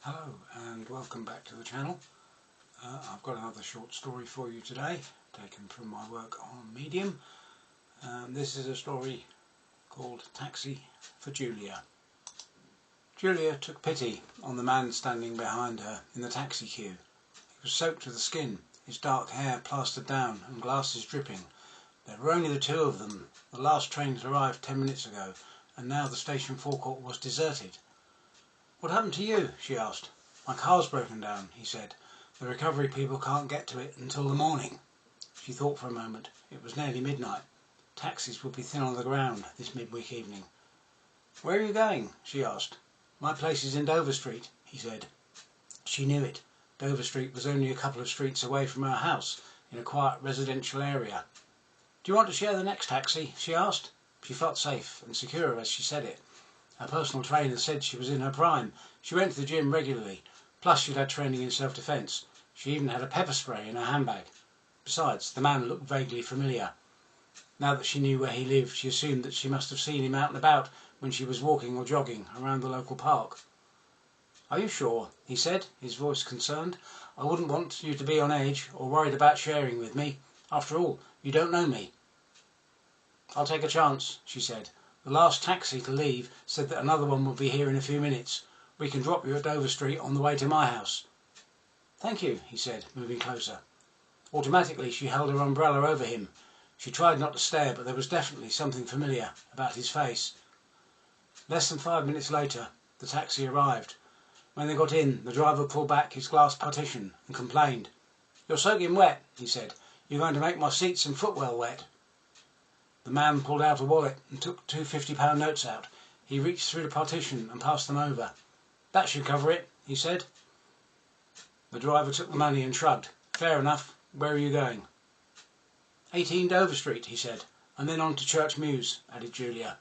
Hello and welcome back to the channel. I've got another short story for you today, taken from my work on Medium. This is a story called Taxi for Julia. Julia took pity on the man standing behind her in the taxi queue. He was soaked to the skin, his dark hair plastered down and glasses dripping. There were only the two of them. The last train had arrived 10 minutes ago, and now the station forecourt was deserted. "What happened to you?" she asked. "My car's broken down," he said. "The recovery people can't get to it until the morning." She thought for a moment. It was nearly midnight. Taxis would be thin on the ground this midweek evening. "Where are you going?" she asked. "My place is in Dover Street," he said. She knew it. Dover Street was only a couple of streets away from her house, in a quiet residential area. "Do you want to share the next taxi?" she asked. She felt safe and secure as she said it. Her personal trainer said she was in her prime. She went to the gym regularly, plus she'd had training in self-defence. She even had a pepper spray in her handbag. Besides, the man looked vaguely familiar. Now that she knew where he lived, she assumed that she must have seen him out and about when she was walking or jogging around the local park. "Are you sure?" he said, his voice concerned. "I wouldn't want you to be on edge or worried about sharing with me. After all, you don't know me." "I'll take a chance," she said. "The last taxi to leave said that another one would be here in a few minutes. We can drop you at Dover Street on the way to my house." "Thank you," he said, moving closer. Automatically she held her umbrella over him. She tried not to stare, but there was definitely something familiar about his face. Less than 5 minutes later, the taxi arrived. When they got in, the driver pulled back his glass partition and complained. "You're soaking wet," he said. "You're going to make my seats and footwell wet." The man pulled out a wallet and took two £50 notes out. He reached through the partition and passed them over. "That should cover it," he said. The driver took the money and shrugged. "Fair enough. Where are you going?" 18 Dover Street, he said. "And then on to Church Mews," added Julia.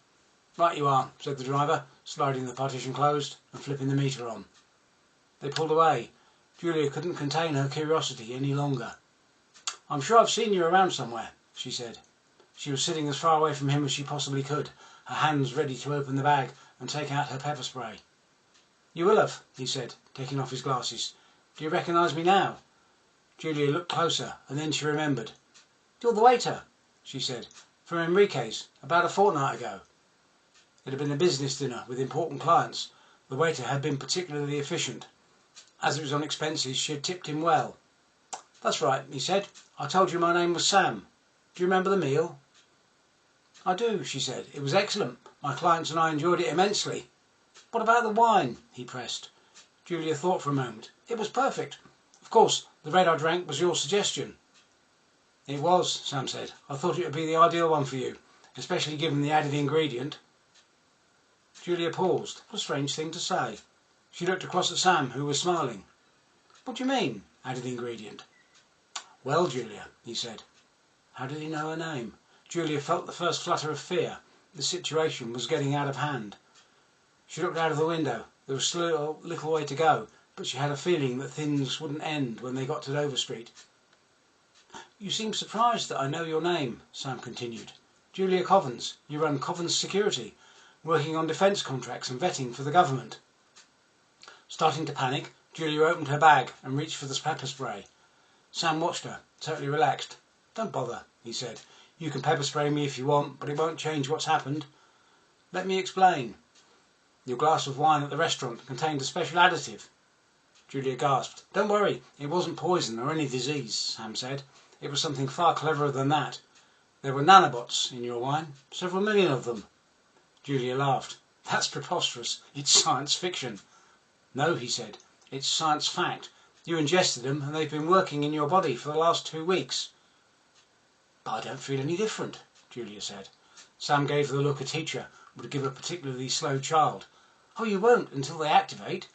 "Right you are," said the driver, sliding the partition closed and flipping the meter on. They pulled away. Julia couldn't contain her curiosity any longer. "I'm sure I've seen you around somewhere," she said. She was sitting as far away from him as she possibly could, her hands ready to open the bag and take out her pepper spray. "You will have," he said, taking off his glasses. "Do you recognise me now?" Julia looked closer, and then she remembered. "You're the waiter," she said, "from Enrique's, about a fortnight ago." It had been a business dinner with important clients. The waiter had been particularly efficient. As it was on expenses, she had tipped him well. "That's right," he said. "I told you my name was Sam. Do you remember the meal?" "I do," she said. "It was excellent. My clients and I enjoyed it immensely." "What about the wine?" he pressed. Julia thought for a moment. "It was perfect. Of course, the red I drank was your suggestion." "It was," Sam said. "I thought it would be the ideal one for you, especially given the added ingredient." Julia paused. What a strange thing to say. She looked across at Sam, who was smiling. "What do you mean, added ingredient?" "Well, Julia," he said. How did he know her name? Julia felt the first flutter of fear. The situation was getting out of hand. She looked out of the window. There was still a little way to go, but she had a feeling that things wouldn't end when they got to Dover Street. "You seem surprised that I know your name," Sam continued. "Julia Covens. You run Covens Security, working on defence contracts and vetting for the government." Starting to panic, Julia opened her bag and reached for the pepper spray. Sam watched her, totally relaxed. "Don't bother," he said. "You can pepper spray me if you want, but it won't change what's happened." "Let me explain. Your glass of wine at the restaurant contained a special additive." Julia gasped. "Don't worry, it wasn't poison or any disease," Sam said. "It was something far cleverer than that. There were nanobots in your wine, several million of them." Julia laughed. "That's preposterous. It's science fiction." "No," he said. "It's science fact. You ingested them and they've been working in your body for the last 2 weeks." "But I don't feel any different," Julia said. Sam gave the look a teacher would give a particularly slow child. "Oh, you won't until they activate.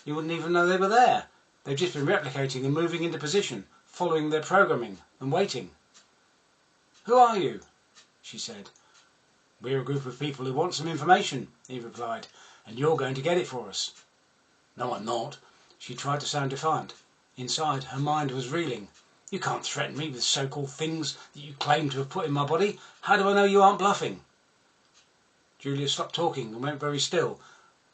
You wouldn't even know they were there. They've just been replicating and moving into position, following their programming and waiting." "Who are you?" she said. "We're a group of people who want some information," he replied, "and you're going to get it for us." "No, I'm not." She tried to sound defiant. Inside, her mind was reeling. "You can't threaten me with so-called things that you claim to have put in my body. How do I know you aren't bluffing?" Julia stopped talking and went very still.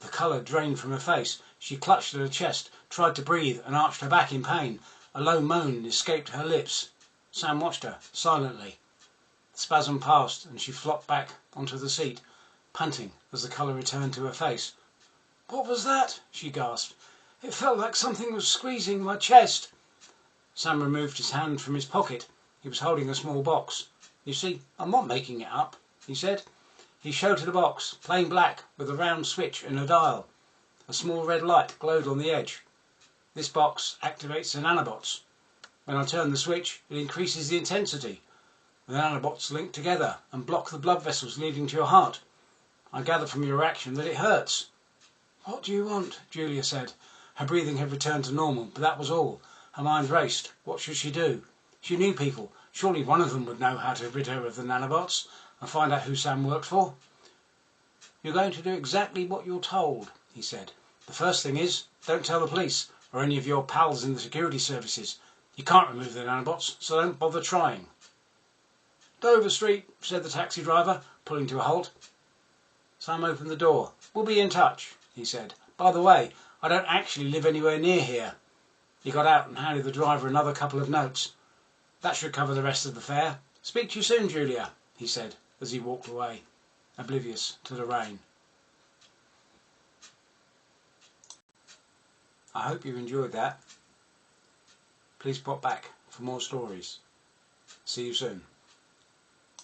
The colour drained from her face. She clutched at her chest, tried to breathe, and arched her back in pain. A low moan escaped her lips. Sam watched her, silently. The spasm passed, and she flopped back onto the seat, panting as the colour returned to her face. "What was that?" she gasped. "It felt like something was squeezing my chest." Sam removed his hand from his pocket. He was holding a small box. "You see, I'm not making it up," he said. He showed her the box, plain black, with a round switch and a dial. A small red light glowed on the edge. "This box activates the nanobots. When I turn the switch, it increases the intensity. The nanobots link together and block the blood vessels leading to your heart. I gather from your reaction that it hurts." "What do you want?" Julia said. Her breathing had returned to normal, but that was all. Her mind raced. What should she do? She knew people. Surely one of them would know how to rid her of the nanobots and find out who Sam worked for. "You're going to do exactly what you're told," he said. "The first thing is, don't tell the police or any of your pals in the security services. You can't remove the nanobots, so don't bother trying." "Dover Street," said the taxi driver, pulling to a halt. Sam opened the door. "We'll be in touch," he said. "By the way, I don't actually live anywhere near here." He got out and handed the driver another couple of notes. "That should cover the rest of the fare. Speak to you soon, Julia," he said as he walked away, oblivious to the rain. I hope you enjoyed that. Please pop back for more stories. See you soon.